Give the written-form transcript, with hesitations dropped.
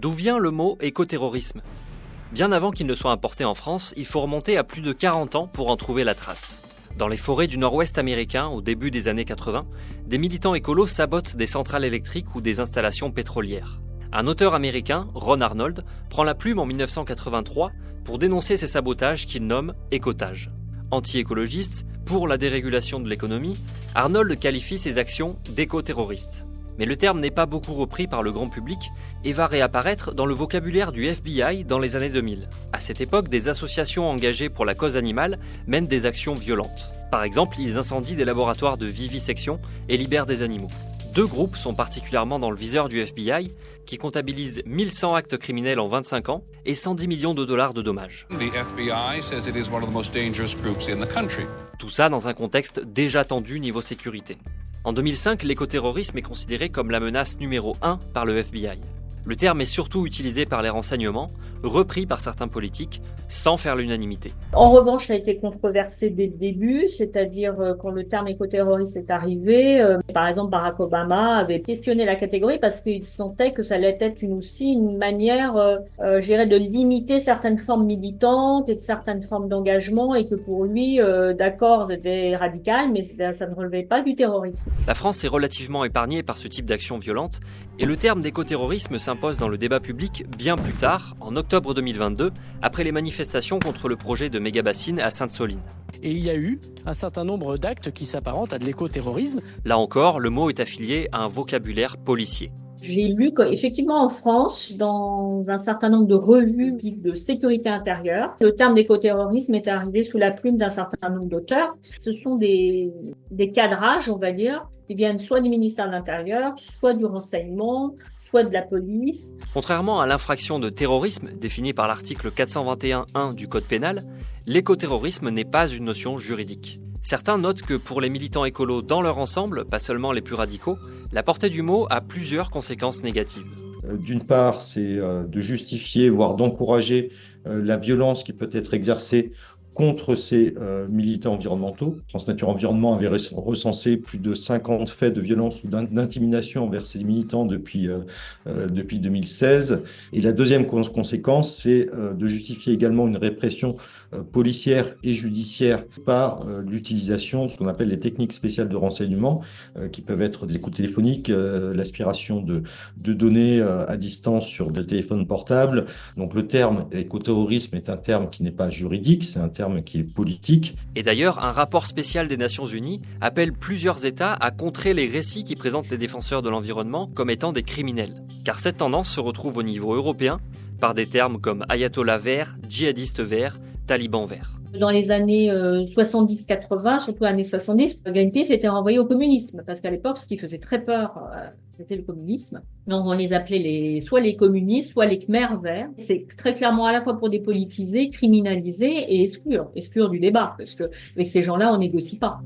D'où vient le mot écoterrorisme ? Bien avant qu'il ne soit importé en France, il faut remonter à plus de 40 ans pour en trouver la trace. Dans les forêts du nord-ouest américain, au début des années 80, des militants écolos sabotent des centrales électriques ou des installations pétrolières. Un auteur américain, Ron Arnold, prend la plume en 1983 pour dénoncer ces sabotages qu'il nomme écotage. Anti-écologiste, pour la dérégulation de l'économie, Arnold qualifie ces actions d'éco-terroristes. Mais le terme n'est pas beaucoup repris par le grand public et va réapparaître dans le vocabulaire du FBI dans les années 2000. À cette époque, des associations engagées pour la cause animale mènent des actions violentes. Par exemple, ils incendient des laboratoires de vivisection et libèrent des animaux. Deux groupes sont particulièrement dans le viseur du FBI, qui comptabilisent 1100 actes criminels en 25 ans et 110 millions de dollars de dommages. Tout ça dans un contexte déjà tendu niveau sécurité. En 2005, l'écoterrorisme est considéré comme la menace numéro 1 par le FBI. Le terme est surtout utilisé par les renseignements, repris par certains politiques, sans faire l'unanimité. En revanche, ça a été controversé dès le début, c'est-à-dire quand le terme écoterroriste est arrivé, par exemple Barack Obama avait questionné la catégorie parce qu'il sentait que ça allait être aussi une manière, je dirais, de limiter certaines formes militantes et de certaines formes d'engagement et que pour lui, d'accord, c'était radical, mais ça ne relevait pas du terrorisme. La France est relativement épargnée par ce type d'action violente et le terme d'écoterrorisme s'impose dans le débat public bien plus tard, en octobre 2022, après les manifestations contre le projet de méga-bassine à Sainte-Soline. Et il y a eu un certain nombre d'actes qui s'apparentent à de l'écoterrorisme. Là encore, le mot est affilié à un vocabulaire policier. J'ai lu qu'effectivement en France, dans un certain nombre de revues de sécurité intérieure, le terme d'écoterrorisme est arrivé sous la plume d'un certain nombre d'auteurs. Ce sont des cadrages, on va dire, qui viennent soit du ministère de l'Intérieur, soit du renseignement, soit de la police. Contrairement à l'infraction de terrorisme définie par l'article 421.1 du Code pénal, l'écoterrorisme n'est pas une notion juridique. Certains notent que pour les militants écolos dans leur ensemble, pas seulement les plus radicaux, la portée du mot a plusieurs conséquences négatives. D'une part, c'est de justifier, voire d'encourager la violence qui peut être exercée contre ces militants environnementaux. France Nature Environnement avait recensé plus de 50 faits de violence ou d'intimidation envers ces militants depuis 2016. Et la deuxième conséquence, c'est de justifier également une répression policière et judiciaire par l'utilisation de ce qu'on appelle les techniques spéciales de renseignement, qui peuvent être des écoutes téléphoniques, l'aspiration de données à distance sur des téléphones portables. Donc le terme écoterrorisme est un terme qui n'est pas juridique, c'est un terme qui est politique. Et d'ailleurs, un rapport spécial des Nations Unies appelle plusieurs États à contrer les récits qui présentent les défenseurs de l'environnement comme étant des criminels. Car cette tendance se retrouve au niveau européen par des termes comme ayatollah vert, djihadiste vert, taliban vert. Dans les années 70-80, surtout années 70, Greenpeace était renvoyé au communisme, parce qu'à l'époque, ce qui faisait très peur, c'était le communisme. Donc on les appelait soit les communistes, soit les Khmers verts. C'est très clairement à la fois pour dépolitiser, criminaliser et exclure du débat, parce que avec ces gens-là, on négocie pas.